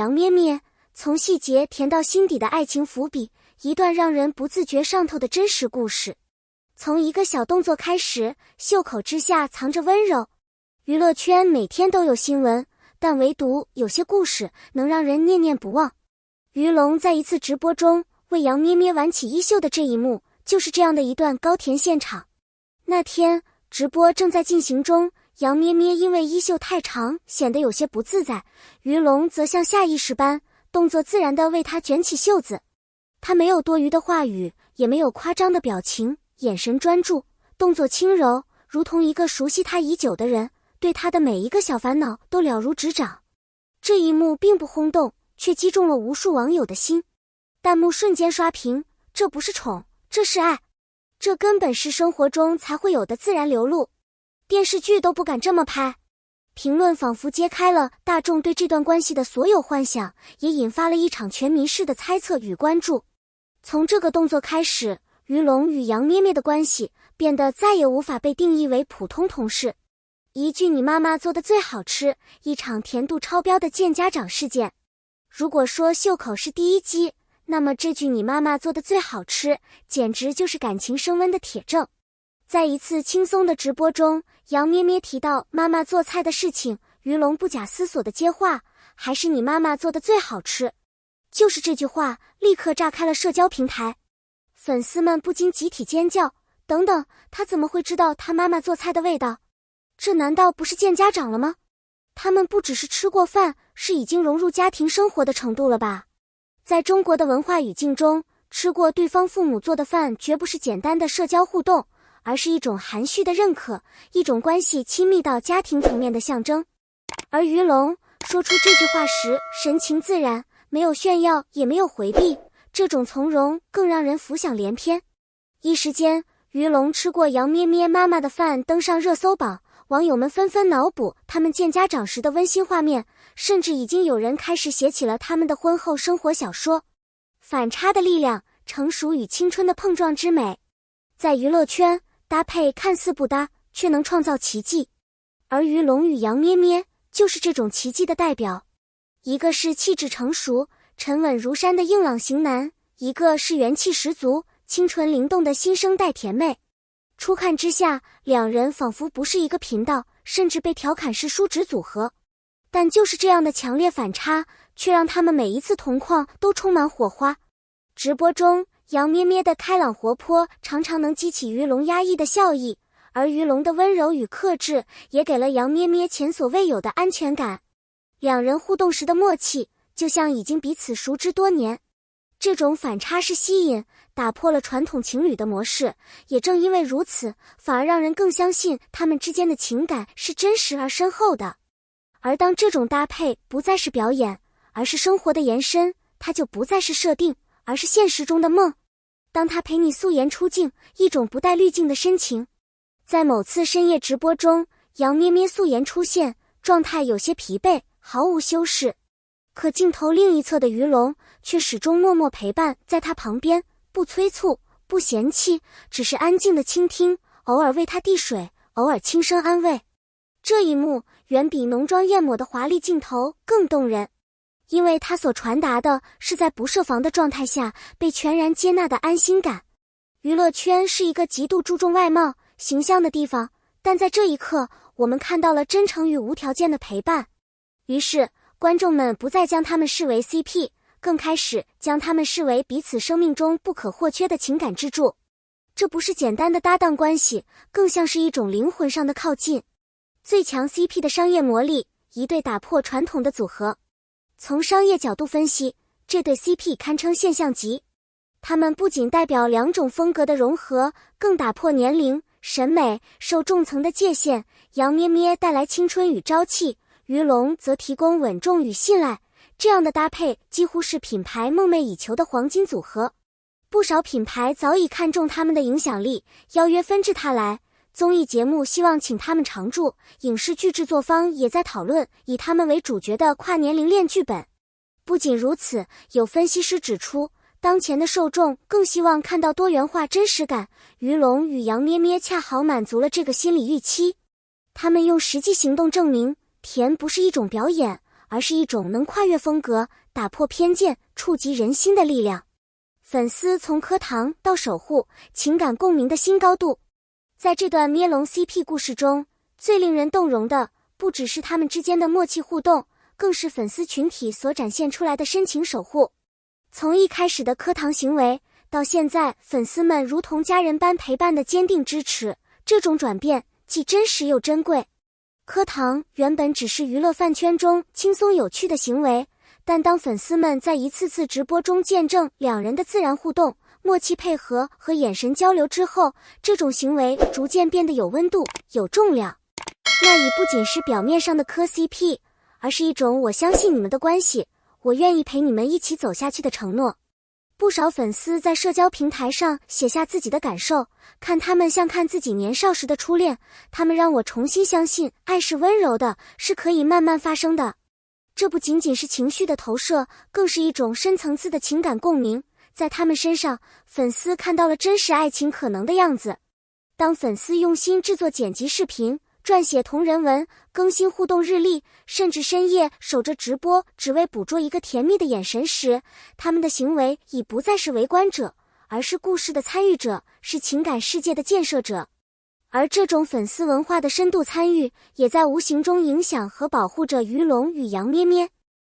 杨咩咩，从细节甜到心底的爱情伏笔，一段让人不自觉上头的真实故事。从一个小动作开始，袖口之下藏着温柔。娱乐圈每天都有新闻，但唯独有些故事能让人念念不忘。于龙在一次直播中为杨咩咩挽起衣袖的这一幕，就是这样的一段高甜现场。那天直播正在进行中，杨咩咩因为衣袖太长显得有些不自在，于龙则像下意识般动作自然地为她卷起袖子。他没有多余的话语，也没有夸张的表情，眼神专注，动作轻柔，如同一个熟悉他已久的人，对他的每一个小烦恼都了如指掌。这一幕并不轰动，却击中了无数网友的心。弹幕瞬间刷屏，这不是宠，这是爱，这根本是生活中才会有的自然流露，电视剧都不敢这么拍。评论仿佛揭开了大众对这段关系的所有幻想，也引发了一场全民式的猜测与关注。从这个动作开始，于龙与杨咩咩的关系变得再也无法被定义为普通同事。一句你妈妈做的最好吃，一场甜度超标的见家长事件。如果说袖口是第一击，那么这句你妈妈做的最好吃，简直就是感情升温的铁证。在一次轻松的直播中，杨咩咩提到妈妈做菜的事情，于龙不假思索地接话，还是你妈妈做的最好吃。就是这句话立刻炸开了社交平台，粉丝们不禁集体尖叫，等等，他怎么会知道他妈妈做菜的味道？这难道不是见家长了吗？他们不只是吃过饭，是已经融入家庭生活的程度了吧？在中国的文化语境中，吃过对方父母做的饭绝不是简单的社交互动，而是一种含蓄的认可，一种关系亲密到家庭层面的象征。而于龙说出这句话时神情自然，没有炫耀，也没有回避，这种从容更让人浮想联翩。一时间，于龙吃过杨咩咩妈妈的饭登上热搜榜，网友们纷纷脑补他们见家长时的温馨画面，甚至已经有人开始写起了他们的婚后生活小说。反差的力量，成熟与青春的碰撞之美，在娱乐圈，搭配看似不搭，却能创造奇迹。而于龙与杨咩咩就是这种奇迹的代表。一个是气质成熟、沉稳如山的硬朗型男，一个是元气十足、清纯灵动的新生代甜妹。初看之下，两人仿佛不是一个频道，甚至被调侃是叔侄组合。但就是这样的强烈反差，却让他们每一次同框都充满火花。直播中，杨咩咩的开朗活泼常常能激起于龙压抑的笑意，而于龙的温柔与克制也给了杨咩咩前所未有的安全感。两人互动时的默契，就像已经彼此熟知多年。这种反差式吸引，打破了传统情侣的模式，也正因为如此，反而让人更相信他们之间的情感是真实而深厚的。而当这种搭配不再是表演，而是生活的延伸，它就不再是设定，而是现实中的梦。当他陪你素颜出镜，一种不带滤镜的深情。在某次深夜直播中，杨咩咩素颜出现，状态有些疲惫，毫无修饰。可镜头另一侧的于龙却始终默默陪伴在他旁边，不催促，不嫌弃，只是安静的倾听，偶尔为他递水，偶尔轻声安慰。这一幕远比浓妆艳抹的华丽镜头更动人，因为他所传达的是在不设防的状态下被全然接纳的安心感。娱乐圈是一个极度注重外貌、形象的地方，但在这一刻，我们看到了真诚与无条件的陪伴。于是，观众们不再将他们视为 CP， 更开始将他们视为彼此生命中不可或缺的情感支柱。这不是简单的搭档关系，更像是一种灵魂上的靠近。最强 CP 的商业魔力，一对打破传统的组合。从商业角度分析，这对 CP 堪称现象级。他们不仅代表两种风格的融合，更打破年龄、审美、受众层的界限。杨咩咩带来青春与朝气，于龙则提供稳重与信赖，这样的搭配几乎是品牌梦寐以求的黄金组合。不少品牌早已看中他们的影响力，邀约纷至沓来。综艺节目希望请他们常驻，影视剧制作方也在讨论以他们为主角的跨年龄恋剧本。不仅如此，有分析师指出，当前的受众更希望看到多元化真实感，于龙与杨咩咩恰好满足了这个心理预期。他们用实际行动证明，甜不是一种表演，而是一种能跨越风格、打破偏见、触及人心的力量。粉丝从磕糖到守护，情感共鸣的新高度。在这段咩龙 CP 故事中，最令人动容的不只是他们之间的默契互动，更是粉丝群体所展现出来的深情守护。从一开始的磕糖行为，到现在粉丝们如同家人般陪伴的坚定支持，这种转变既真实又珍贵。磕糖原本只是娱乐饭圈中轻松有趣的行为，但当粉丝们在一次次直播中见证两人的自然互动、默契配合和眼神交流之后，这种行为逐渐变得有温度、有重量。那已不仅是表面上的磕 CP， 而是一种我相信你们的关系，我愿意陪你们一起走下去的承诺。不少粉丝在社交平台上写下自己的感受，看他们像看自己年少时的初恋，他们让我重新相信爱是温柔的，是可以慢慢发生的。这不仅仅是情绪的投射，更是一种深层次的情感共鸣。在他们身上，粉丝看到了真实爱情可能的样子。当粉丝用心制作剪辑视频，撰写同人文，更新互动日历，甚至深夜守着直播，只为捕捉一个甜蜜的眼神时，他们的行为已不再是围观者，而是故事的参与者，是情感世界的建设者。而这种粉丝文化的深度参与，也在无形中影响和保护着于龙与杨咩咩。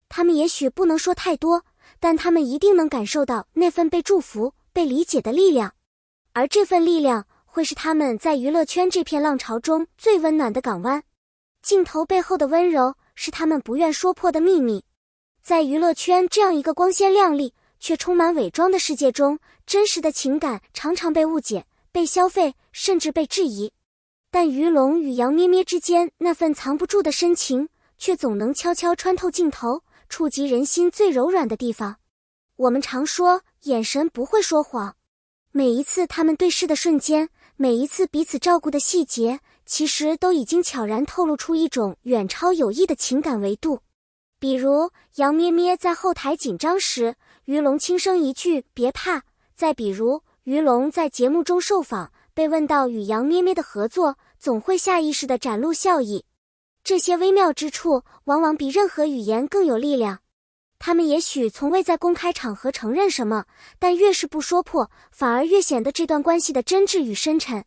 他们也许不能说太多，但他们一定能感受到那份被祝福、被理解的力量。而这份力量会是他们在娱乐圈这片浪潮中最温暖的港湾。镜头背后的温柔是他们不愿说破的秘密。在娱乐圈这样一个光鲜亮丽却充满伪装的世界中，真实的情感常常被误解、被消费，甚至被质疑。但于龙与杨咩咩之间那份藏不住的深情，却总能悄悄穿透镜头，触及人心最柔软的地方。我们常说，眼神不会说谎。每一次他们对视的瞬间，每一次彼此照顾的细节，其实都已经悄然透露出一种远超友谊的情感维度。比如杨咩咩在后台紧张时，于龙轻声一句别怕，再比如于龙在节目中受访，被问到与杨咩咩的合作，总会下意识地展露笑意。这些微妙之处往往比任何语言更有力量。他们也许从未在公开场合承认什么，但越是不说破，反而越显得这段关系的真挚与深沉。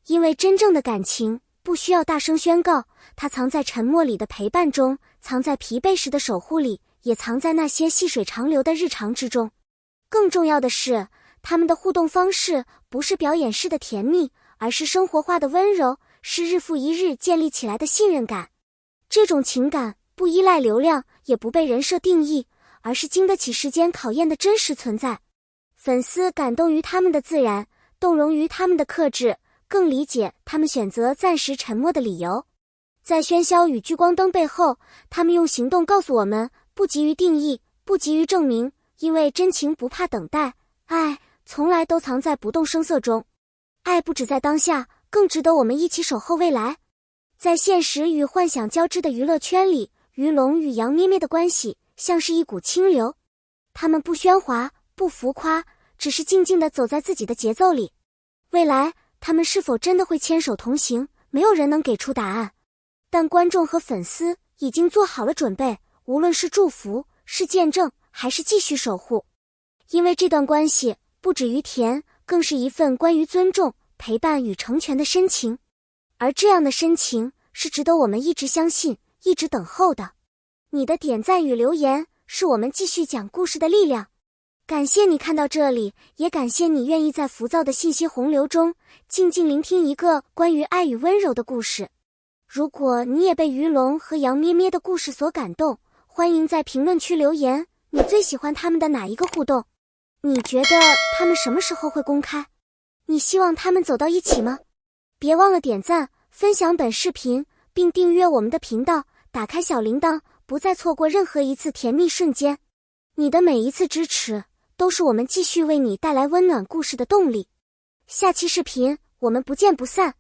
因为真正的感情不需要大声宣告，它藏在沉默里的陪伴中，藏在疲惫时的守护里，也藏在那些细水长流的日常之中。更重要的是，他们的互动方式不是表演式的甜蜜，而是生活化的温柔，是日复一日建立起来的信任感。这种情感不依赖流量，也不被人设定义，而是经得起时间考验的真实存在。粉丝感动于他们的自然，动容于他们的克制，更理解他们选择暂时沉默的理由。在喧嚣与聚光灯背后，他们用行动告诉我们，不急于定义，不急于证明，因为真情不怕等待，爱从来都藏在不动声色中。爱不只在当下，更值得我们一起守候未来。在现实与幻想交织的娱乐圈里，于龙与杨咩咩的关系像是一股清流，他们不喧哗，不浮夸，只是静静地走在自己的节奏里。未来，他们是否真的会牵手同行，没有人能给出答案。但观众和粉丝已经做好了准备，无论是祝福，是见证，还是继续守护。因为这段关系不止于甜，更是一份关于尊重、陪伴与成全的深情。而这样的深情是值得我们一直相信，一直等候的。你的点赞与留言是我们继续讲故事的力量。感谢你看到这里，也感谢你愿意在浮躁的信息洪流中静静聆听一个关于爱与温柔的故事。如果你也被于龙和杨咩咩的故事所感动，欢迎在评论区留言，你最喜欢他们的哪一个互动？你觉得他们什么时候会公开？你希望他们走到一起吗？别忘了点赞、分享本视频，并订阅我们的频道，打开小铃铛，不再错过任何一次甜蜜瞬间。你的每一次支持，都是我们继续为你带来温暖故事的动力。下期视频，我们不见不散。